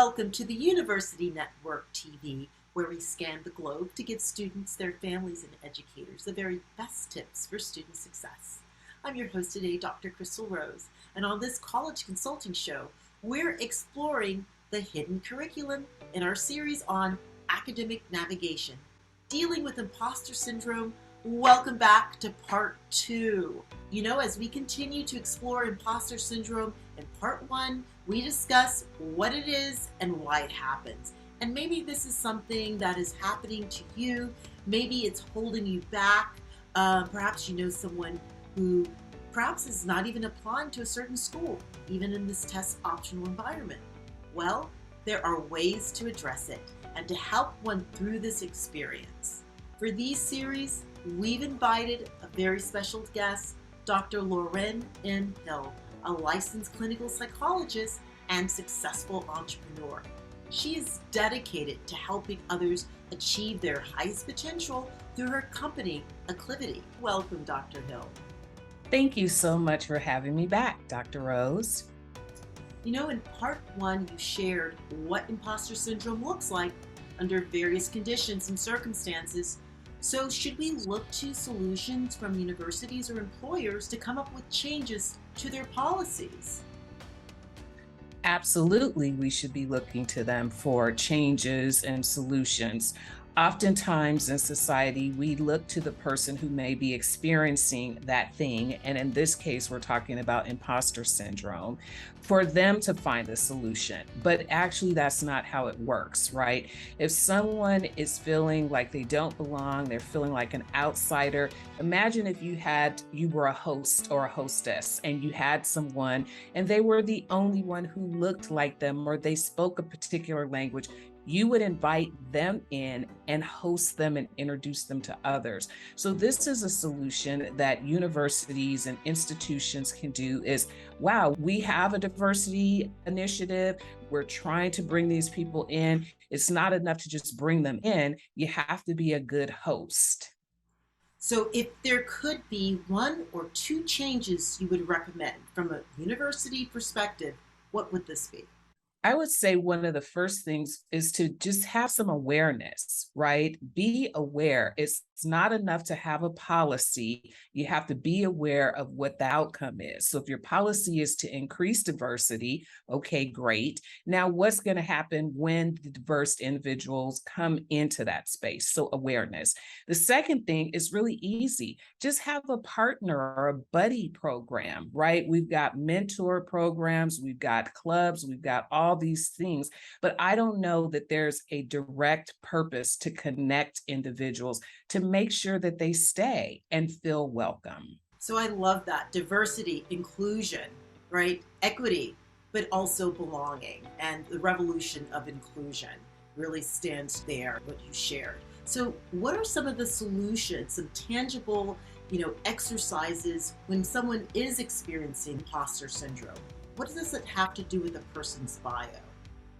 Welcome to the University Network TV, where we scan the globe to give students, their families, and educators the very best tips for student success. I'm your host today, Dr. Crystal Rose, and on this college consulting show, we're exploring the hidden curriculum in our series on academic navigation, dealing with imposter syndrome. Welcome back to part 2. As we continue to explore imposter syndrome, in part 1, we discuss what it is and why it happens. And maybe this is something that is happening to you. Maybe it's holding you back. Perhaps you know someone who perhaps is not even applying to a certain school, even in this test optional environment. Well, there are ways to address it and to help one through this experience. For these series, we've invited a very special guest, Dr. Loren M. Hill, a licensed clinical psychologist and successful entrepreneur. She is dedicated to helping others achieve their highest potential through her company, Acclivity. Welcome, Dr. Hill. Thank you so much for having me back, Dr. Rose. In part 1, you shared what imposter syndrome looks like under various conditions and circumstances. So should we look to solutions from universities or employers to come up with changes to their policies? Absolutely, we should be looking to them for changes and solutions. Oftentimes in society, we look to the person who may be experiencing that thing, and in this case, we're talking about imposter syndrome, for them to find a solution. But actually, that's not how it works, right? If someone is feeling like they don't belong, they're feeling like an outsider, imagine if you were a host or a hostess and you had someone and they were the only one who looked like them or they spoke a particular language. You would invite them in and host them and introduce them to others. So this is a solution that universities and institutions can do is, wow, we have a diversity initiative. We're trying to bring these people in. It's not enough to just bring them in. You have to be a good host. So if there could be 1 or 2 changes you would recommend from a university perspective, what would this be? I would say one of the first things is to just have some awareness, right? Be aware. It's not enough to have a policy. You have to be aware of what the outcome is. So if your policy is to increase diversity, okay, great. Now, what's going to happen when the diverse individuals come into that space? So awareness. The second thing is really easy. Just have a partner or a buddy program, right? We've got mentor programs, we've got clubs, we've got all these things, but I don't know that there's a direct purpose to connect individuals to make sure that they stay and feel welcome. So I love that diversity, inclusion, right? Equity, but also belonging, and the revolution of inclusion really stands there, what you shared. So what are some of the solutions, some tangible, exercises when someone is experiencing imposter syndrome? What does it have to do with a person's bio?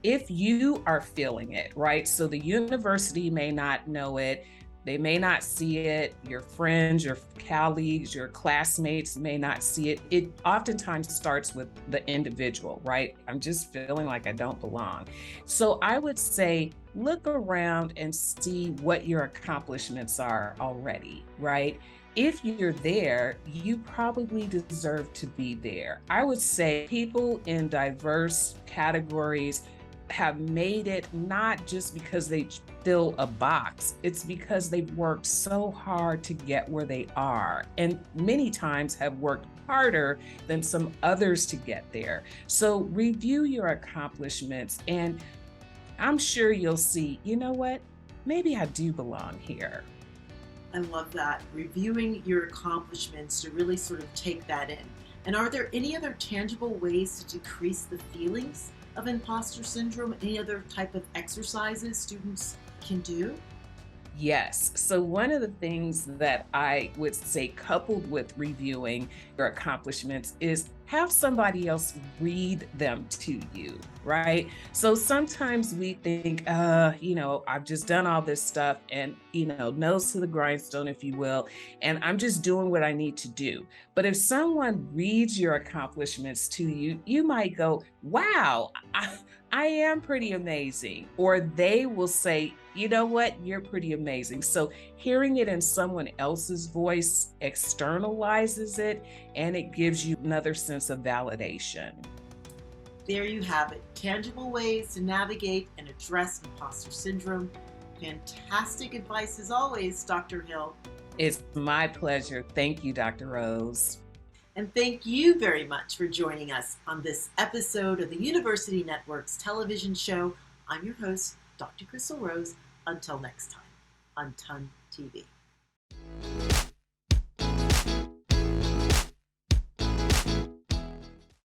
If you are feeling it, right? So the university may not know it, they may not see it, your friends, your colleagues, your classmates may not see it. It oftentimes starts with the individual, right? I'm just feeling like I don't belong. So I would say, look around and see what your accomplishments are already, right? If you're there, you probably deserve to be there. I would say people in diverse categories have made it not just because they fill a box, it's because they've worked so hard to get where they are, and many times have worked harder than some others to get there. So review your accomplishments, and I'm sure you'll see, you know what, maybe I do belong here. I love that. Reviewing your accomplishments to really sort of take that in. And are there any other tangible ways to decrease the feelings of imposter syndrome? Any other type of exercises students can do? Yes. So one of the things that I would say, coupled with reviewing your accomplishments, is have somebody else read them to you, right? So sometimes we think, I've just done all this stuff and, nose to the grindstone, if you will, and I'm just doing what I need to do. But if someone reads your accomplishments to you, you might go, wow, I am pretty amazing. Or they will say, you know what, you're pretty amazing. So hearing it in someone else's voice externalizes it and it gives you another sense of validation. There you have it, tangible ways to navigate and address imposter syndrome. Fantastic advice as always, Dr. Hill. It's my pleasure. Thank you, Dr. Rose. And thank you very much for joining us on this episode of the University Network's television show. I'm your host, Dr. Crystal Rose. Until next time on TUN TV.